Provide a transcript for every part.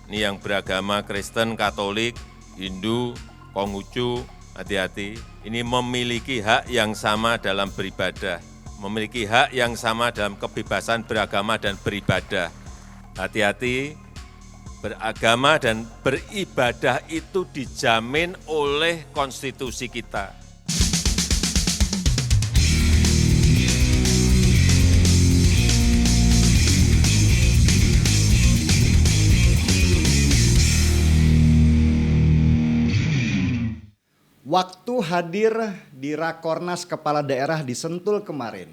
Ini yang beragama Kristen, Katolik, Hindu, Konghucu, hati-hati. Ini memiliki hak yang sama dalam beribadah, memiliki hak yang sama dalam kebebasan beragama dan beribadah. Hati-hati, beragama dan beribadah itu dijamin oleh konstitusi kita. Waktu hadir di Rakornas Kepala Daerah di Sentul kemarin,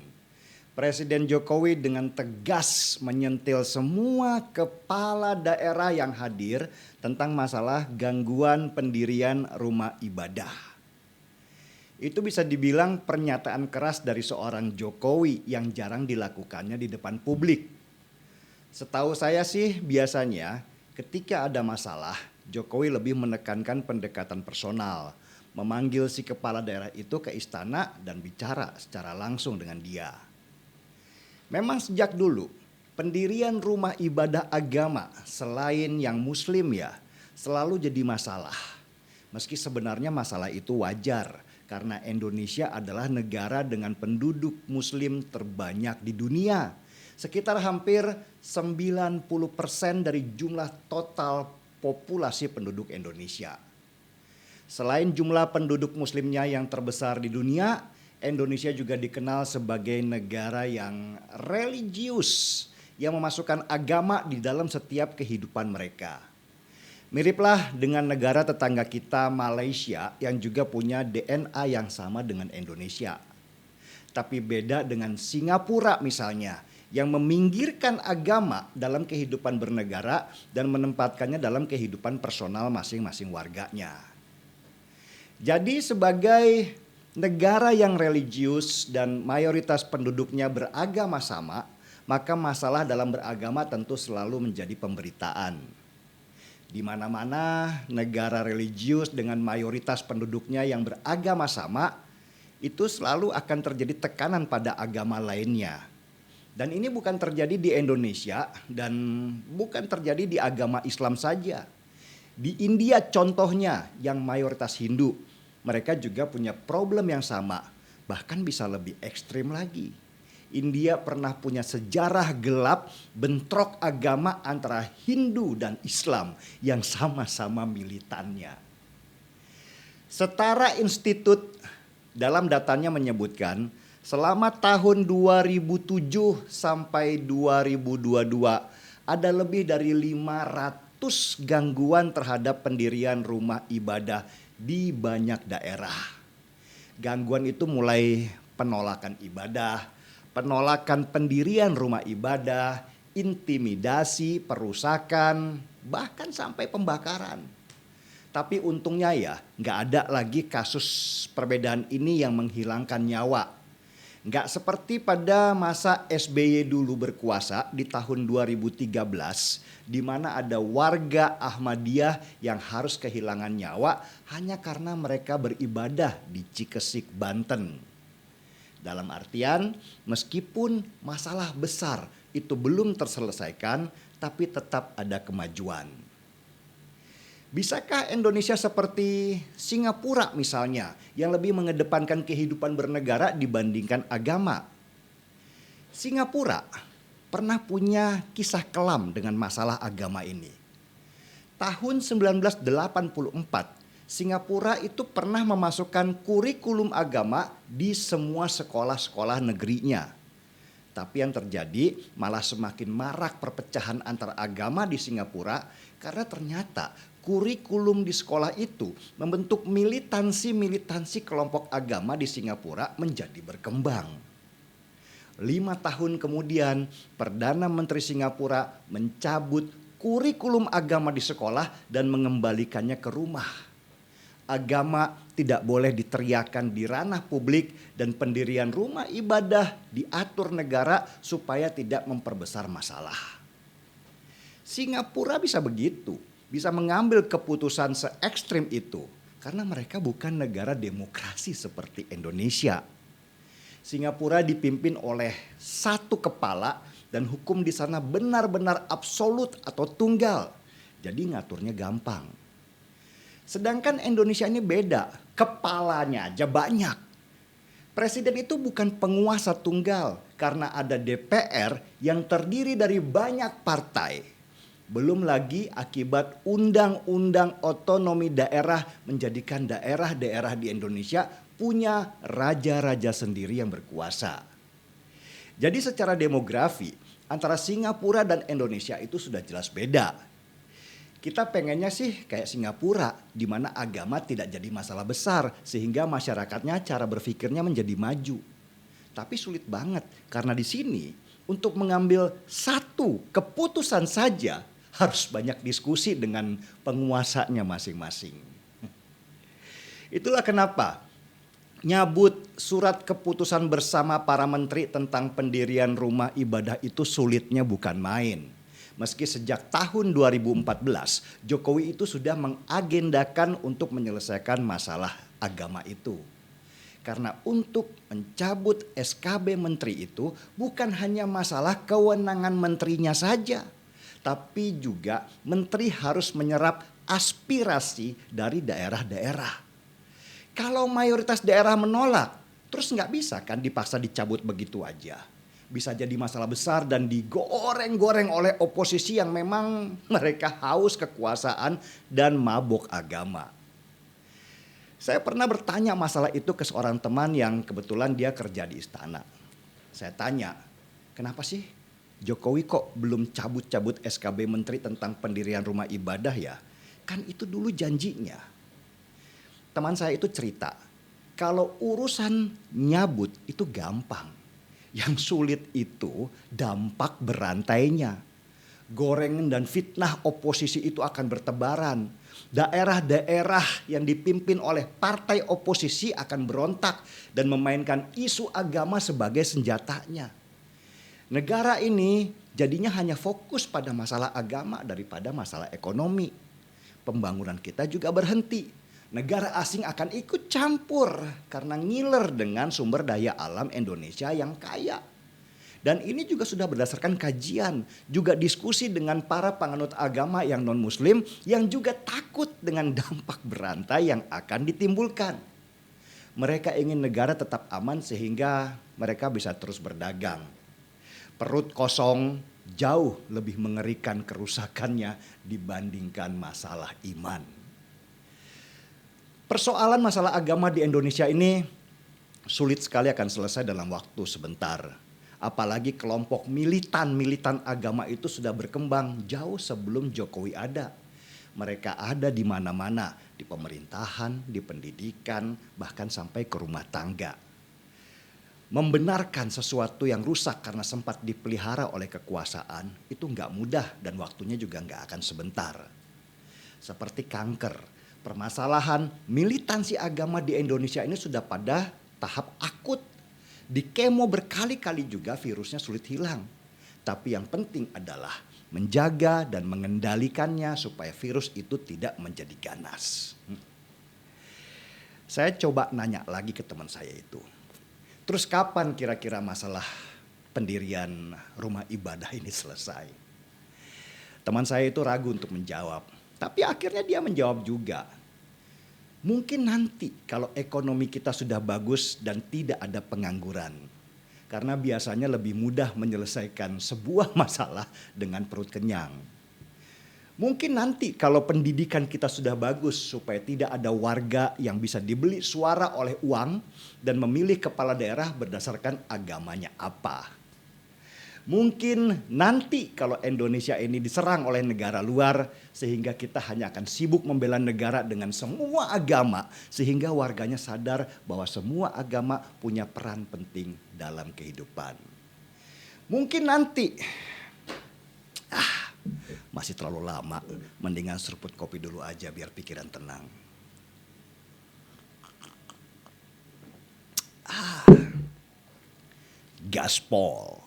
Presiden Jokowi dengan tegas menyentil semua kepala daerah yang hadir tentang masalah gangguan pendirian rumah ibadah. Itu bisa dibilang pernyataan keras dari seorang Jokowi yang jarang dilakukannya di depan publik. Setahu saya sih biasanya ketika ada masalah, Jokowi lebih menekankan pendekatan personal, memanggil si kepala daerah itu ke istana dan bicara secara langsung dengan dia. Memang sejak dulu pendirian rumah ibadah agama selain yang muslim ya selalu jadi masalah. Meski sebenarnya masalah itu wajar karena Indonesia adalah negara dengan penduduk muslim terbanyak di dunia. Sekitar hampir 90% dari jumlah total populasi penduduk Indonesia. Selain jumlah penduduk muslimnya yang terbesar di dunia, Indonesia juga dikenal sebagai negara yang religius, yang memasukkan agama di dalam setiap kehidupan mereka. Miriplah dengan negara tetangga kita Malaysia yang juga punya DNA yang sama dengan Indonesia. Tapi beda dengan Singapura misalnya, yang meminggirkan agama dalam kehidupan bernegara dan menempatkannya dalam kehidupan personal masing-masing warganya. Jadi sebagai negara yang religius dan mayoritas penduduknya beragama sama, maka masalah dalam beragama tentu selalu menjadi pemberitaan. Di mana-mana negara religius dengan mayoritas penduduknya yang beragama sama, itu selalu akan terjadi tekanan pada agama lainnya. Dan ini bukan terjadi di Indonesia dan bukan terjadi di agama Islam saja. Di India contohnya yang mayoritas Hindu, mereka juga punya problem yang sama, bahkan bisa lebih ekstrim lagi. India pernah punya sejarah gelap bentrok agama antara Hindu dan Islam yang sama-sama militannya. Setara Institut dalam datanya menyebutkan selama tahun 2007 sampai 2022 ada lebih dari 500 gangguan terhadap pendirian rumah ibadah di banyak daerah. Gangguan itu mulai penolakan ibadah, penolakan pendirian rumah ibadah, intimidasi, perusakan, bahkan sampai pembakaran. Tapi untungnya ya nggak ada lagi kasus perbedaan ini yang menghilangkan nyawa. Nggak seperti pada masa SBY dulu berkuasa di tahun 2013, di mana ada warga Ahmadiyah yang harus kehilangan nyawa hanya karena mereka beribadah di Cikesik, Banten. Dalam artian, meskipun masalah besar itu belum terselesaikan, tapi tetap ada kemajuan. Bisakah Indonesia seperti Singapura misalnya yang lebih mengedepankan kehidupan bernegara dibandingkan agama? Singapura pernah punya kisah kelam dengan masalah agama ini. Tahun 1984, Singapura itu pernah memasukkan kurikulum agama di semua sekolah-sekolah negerinya. Tapi yang terjadi malah semakin marak perpecahan antar agama di Singapura karena ternyata kurikulum di sekolah itu membentuk militansi kelompok agama di Singapura menjadi berkembang. 5 tahun kemudian, Perdana Menteri Singapura mencabut kurikulum agama di sekolah dan mengembalikannya ke rumah. Agama tidak boleh diteriakan di ranah publik dan pendirian rumah ibadah diatur negara supaya tidak memperbesar masalah. Singapura bisa begitu. Bisa mengambil keputusan se-ekstrim itu karena mereka bukan negara demokrasi seperti Indonesia. Singapura dipimpin oleh satu kepala dan hukum di sana benar-benar absolut atau tunggal. jadi ngaturnya gampang. Sedangkan Indonesia ini beda, kepalanya aja banyak. Presiden itu bukan penguasa tunggal karena ada DPR yang terdiri dari banyak partai. Belum lagi akibat undang-undang otonomi daerah menjadikan daerah-daerah di Indonesia punya raja-raja sendiri yang berkuasa. Jadi secara demografi antara Singapura dan Indonesia itu sudah jelas beda. Kita pengennya sih kayak Singapura, di mana agama tidak jadi masalah besar sehingga masyarakatnya cara berpikirnya menjadi maju. Tapi sulit banget karena di sini untuk mengambil satu keputusan saja harus banyak diskusi dengan penguasanya masing-masing. Itulah kenapa nyabut surat keputusan bersama para menteri tentang pendirian rumah ibadah itu sulitnya bukan main. Meski sejak tahun 2014 Jokowi itu sudah mengagendakan untuk menyelesaikan masalah agama itu. Karena untuk mencabut SKB menteri itu bukan hanya masalah kewenangan menterinya saja, tapi juga menteri harus menyerap aspirasi dari daerah-daerah. Kalau mayoritas daerah menolak, terus nggak bisa kan dipaksa dicabut begitu aja. Bisa jadi masalah besar dan digoreng-goreng oleh oposisi yang memang mereka haus kekuasaan dan mabuk agama. Saya pernah bertanya masalah itu ke seorang teman yang kebetulan dia kerja di istana. Saya tanya, kenapa sih Jokowi kok belum cabut-cabut SKB menteri tentang pendirian rumah ibadah ya? Kan itu dulu janjinya. Teman saya itu cerita, kalau urusan nyabut itu gampang. Yang sulit itu dampak berantainya. Gorengan dan fitnah oposisi itu akan bertebaran. Daerah-daerah yang dipimpin oleh partai oposisi akan berontak dan memainkan isu agama sebagai senjatanya. Negara ini jadinya hanya fokus pada masalah agama daripada masalah ekonomi. Pembangunan kita juga berhenti. Negara asing akan ikut campur karena ngiler dengan sumber daya alam Indonesia yang kaya. Dan ini juga sudah berdasarkan kajian, juga diskusi dengan para penganut agama yang non-muslim yang juga takut dengan dampak berantai yang akan ditimbulkan. Mereka ingin negara tetap aman sehingga mereka bisa terus berdagang. Perut kosong jauh lebih mengerikan kerusakannya dibandingkan masalah iman. Persoalan masalah agama di Indonesia ini sulit sekali akan selesai dalam waktu sebentar. Apalagi kelompok militan agama itu sudah berkembang jauh sebelum Jokowi ada. Mereka ada di mana-mana, di pemerintahan, di pendidikan, bahkan sampai ke rumah tangga. Membenarkan sesuatu yang rusak karena sempat dipelihara oleh kekuasaan itu nggak mudah dan waktunya juga nggak akan sebentar. Seperti kanker. Permasalahan militansi agama di Indonesia ini sudah pada tahap akut. Di kemo berkali-kali juga virusnya sulit hilang. Tapi yang penting adalah menjaga dan mengendalikannya supaya virus itu tidak menjadi ganas. Saya coba nanya lagi ke teman saya itu. Terus kapan kira-kira masalah pendirian rumah ibadah ini selesai? Teman saya itu ragu untuk menjawab. Tapi akhirnya dia menjawab juga. Mungkin nanti kalau ekonomi kita sudah bagus dan tidak ada pengangguran. Karena biasanya lebih mudah menyelesaikan sebuah masalah dengan perut kenyang. Mungkin nanti kalau pendidikan kita sudah bagus supaya tidak ada warga yang bisa dibeli suara oleh uang dan memilih kepala daerah berdasarkan agamanya apa. Mungkin nanti kalau Indonesia ini diserang oleh negara luar sehingga kita hanya akan sibuk membela negara dengan semua agama sehingga warganya sadar bahwa semua agama punya peran penting dalam kehidupan. Mungkin nanti masih terlalu lama, mendingan seruput kopi dulu aja biar pikiran tenang. Gaspol.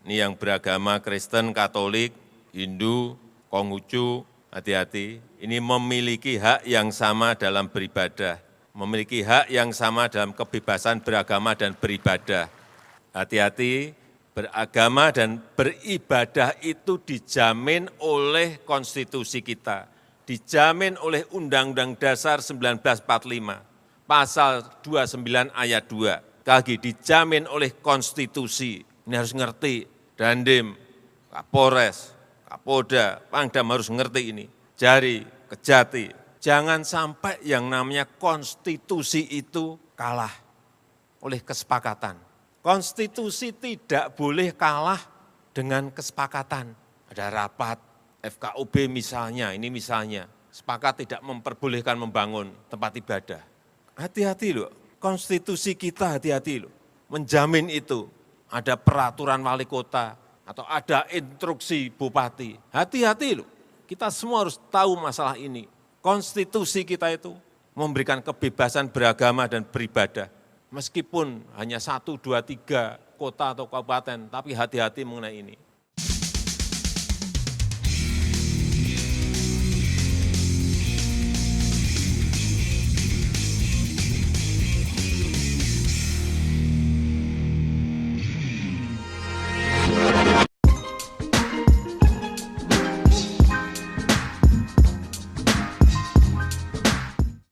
Ini yang beragama Kristen, Katolik, Hindu, Konghucu, hati-hati. Ini memiliki hak yang sama dalam beribadah. Memiliki hak yang sama dalam kebebasan beragama dan beribadah. Hati-hati, beragama dan beribadah itu dijamin oleh konstitusi kita, dijamin oleh Undang-Undang Dasar 1945, pasal 29 ayat 2. Lagi dijamin oleh konstitusi. Ini harus ngerti, Dandim, Kapolres, Kapolda, Pangdam harus ngerti ini. Jari, Kejati, jangan sampai yang namanya konstitusi itu kalah oleh kesepakatan. Konstitusi tidak boleh kalah dengan kesepakatan. Ada rapat FKUB misalnya, ini misalnya, sepakat tidak memperbolehkan membangun tempat ibadah. Hati-hati loh, konstitusi kita hati-hati loh, menjamin itu. Ada peraturan wali kota atau ada instruksi bupati. Hati-hati loh, kita semua harus tahu masalah ini. Konstitusi kita itu memberikan kebebasan beragama dan beribadah. Meskipun hanya 1, 2, 3 kota atau kabupaten, tapi hati-hati mengenai ini.